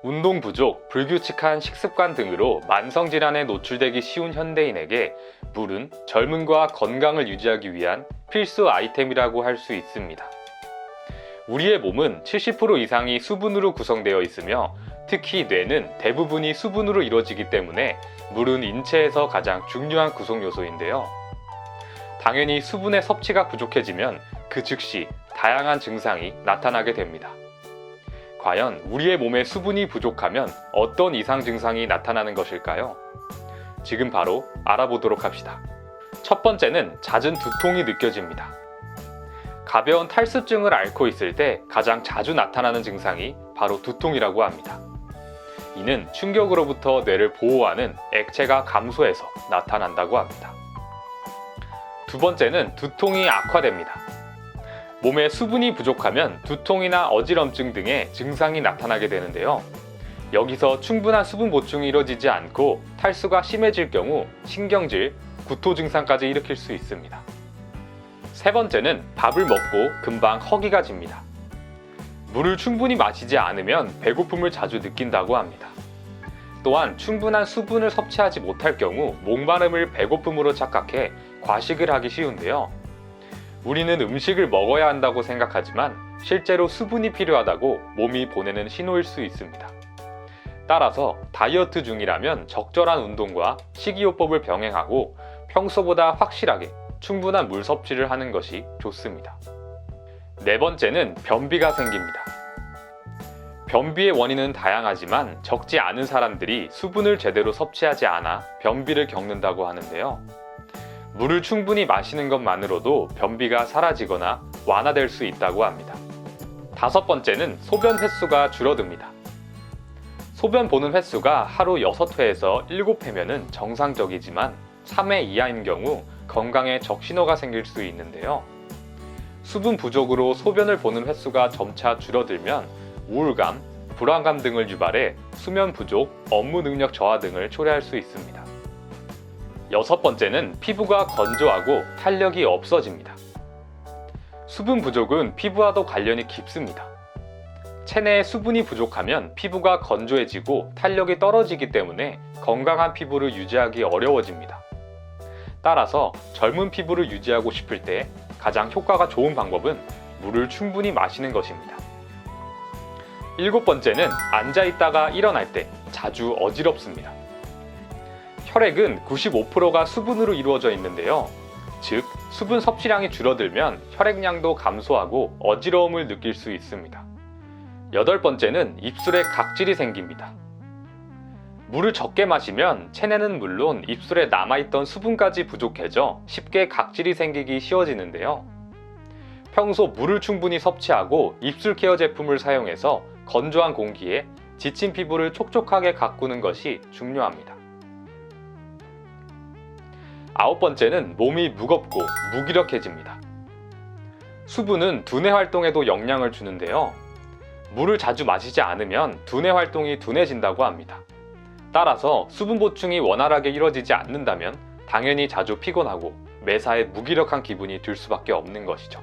운동 부족, 불규칙한 식습관 등으로 만성질환에 노출되기 쉬운 현대인에게 물은 젊음과 건강을 유지하기 위한 필수 아이템이라고 할 수 있습니다. 우리의 몸은 70% 이상이 수분으로 구성되어 있으며 특히 뇌는 대부분이 수분으로 이루어지기 때문에 물은 인체에서 가장 중요한 구성 요소인데요. 당연히 수분의 섭취가 부족해지면 그 즉시 다양한 증상이 나타나게 됩니다. 과연 우리의 몸에 수분이 부족하면 어떤 이상 증상이 나타나는 것일까요? 지금 바로 알아보도록 합시다. 첫 번째는 잦은 두통이 느껴집니다. 가벼운 탈수증을 앓고 있을 때 가장 자주 나타나는 증상이 바로 두통이라고 합니다. 이는 충격으로부터 뇌를 보호하는 액체가 감소해서 나타난다고 합니다. 두 번째는 두통이 악화됩니다. 몸에 수분이 부족하면 두통이나 어지럼증 등의 증상이 나타나게 되는데요. 여기서 충분한 수분 보충이 이루어지지 않고 탈수가 심해질 경우 신경질, 구토 증상까지 일으킬 수 있습니다. 세 번째는 밥을 먹고 금방 허기가 집니다. 물을 충분히 마시지 않으면 배고픔을 자주 느낀다고 합니다. 또한 충분한 수분을 섭취하지 못할 경우 목마름을 배고픔으로 착각해 과식을 하기 쉬운데요. 우리는 음식을 먹어야 한다고 생각하지만 실제로 수분이 필요하다고 몸이 보내는 신호일 수 있습니다. 따라서 다이어트 중이라면 적절한 운동과 식이요법을 병행하고 평소보다 확실하게 충분한 물 섭취를 하는 것이 좋습니다. 네 번째는 변비가 생깁니다. 변비의 원인은 다양하지만 적지 않은 사람들이 수분을 제대로 섭취하지 않아 변비를 겪는다고 하는데요. 물을 충분히 마시는 것만으로도 변비가 사라지거나 완화될 수 있다고 합니다. 다섯 번째는 소변 횟수가 줄어듭니다. 소변 보는 횟수가 하루 6회에서 7회면은 정상적이지만 3회 이하인 경우 건강에 적신호가 생길 수 있는데요. 수분 부족으로 소변을 보는 횟수가 점차 줄어들면 우울감, 불안감 등을 유발해 수면 부족, 업무 능력 저하 등을 초래할 수 있습니다. 여섯 번째는 피부가 건조하고 탄력이 없어집니다. 수분 부족은 피부와도 관련이 깊습니다. 체내에 수분이 부족하면 피부가 건조해지고 탄력이 떨어지기 때문에 건강한 피부를 유지하기 어려워집니다. 따라서 젊은 피부를 유지하고 싶을 때 가장 효과가 좋은 방법은 물을 충분히 마시는 것입니다. 일곱 번째는 앉아있다가 일어날 때 자주 어지럽습니다. 혈액은 95%가 수분으로 이루어져 있는데요. 즉, 수분 섭취량이 줄어들면 혈액량도 감소하고 어지러움을 느낄 수 있습니다. 여덟 번째는 입술에 각질이 생깁니다. 물을 적게 마시면 체내는 물론 입술에 남아있던 수분까지 부족해져 쉽게 각질이 생기기 쉬워지는데요. 평소 물을 충분히 섭취하고 입술 케어 제품을 사용해서 건조한 공기에 지친 피부를 촉촉하게 가꾸는 것이 중요합니다. 아홉 번째는 몸이 무겁고 무기력해집니다. 수분은 두뇌 활동에도 영향을 주는데요. 물을 자주 마시지 않으면 두뇌 활동이 둔해진다고 합니다. 따라서 수분 보충이 원활하게 이루어지지 않는다면 당연히 자주 피곤하고 매사에 무기력한 기분이 들 수밖에 없는 것이죠.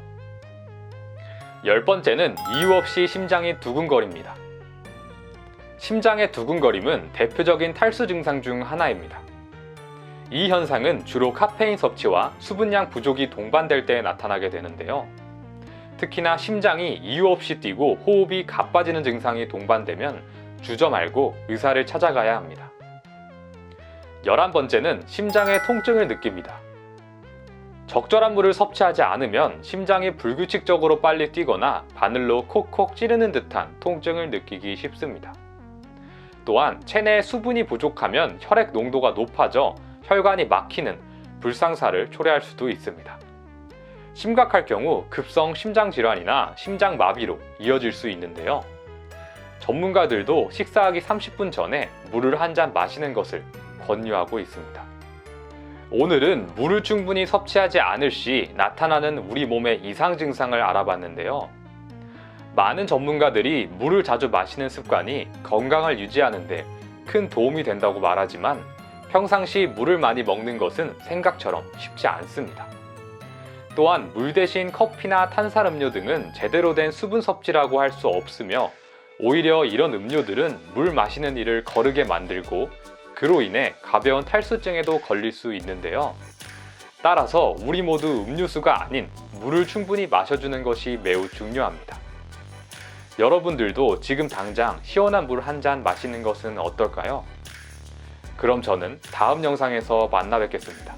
열 번째는 이유 없이 심장이 두근거립니다. 심장의 두근거림은 대표적인 탈수 증상 중 하나입니다. 이 현상은 주로 카페인 섭취와 수분량 부족이 동반될 때 나타나게 되는데요. 특히나 심장이 이유 없이 뛰고 호흡이 가빠지는 증상이 동반되면 주저 말고 의사를 찾아가야 합니다. 11번째는 심장의 통증을 느낍니다. 적절한 물을 섭취하지 않으면 심장이 불규칙적으로 빨리 뛰거나 바늘로 콕콕 찌르는 듯한 통증을 느끼기 쉽습니다. 또한 체내에 수분이 부족하면 혈액 농도가 높아져 혈관이 막히는 불상사를 초래할 수도 있습니다. 심각할 경우 급성 심장질환이나 심장마비로 이어질 수 있는데요. 전문가들도 식사하기 30분 전에 물을 한 잔 마시는 것을 권유하고 있습니다. 오늘은 물을 충분히 섭취하지 않을 시 나타나는 우리 몸의 이상 증상을 알아봤는데요. 많은 전문가들이 물을 자주 마시는 습관이 건강을 유지하는 데 큰 도움이 된다고 말하지만 평상시 물을 많이 먹는 것은 생각처럼 쉽지 않습니다. 또한 물 대신 커피나 탄산음료 등은 제대로 된 수분 섭취라고 할 수 없으며 오히려 이런 음료들은 물 마시는 일을 거르게 만들고 그로 인해 가벼운 탈수증에도 걸릴 수 있는데요. 따라서 우리 모두 음료수가 아닌 물을 충분히 마셔주는 것이 매우 중요합니다. 여러분들도 지금 당장 시원한 물 한 잔 마시는 것은 어떨까요? 그럼 저는 다음 영상에서 만나 뵙겠습니다.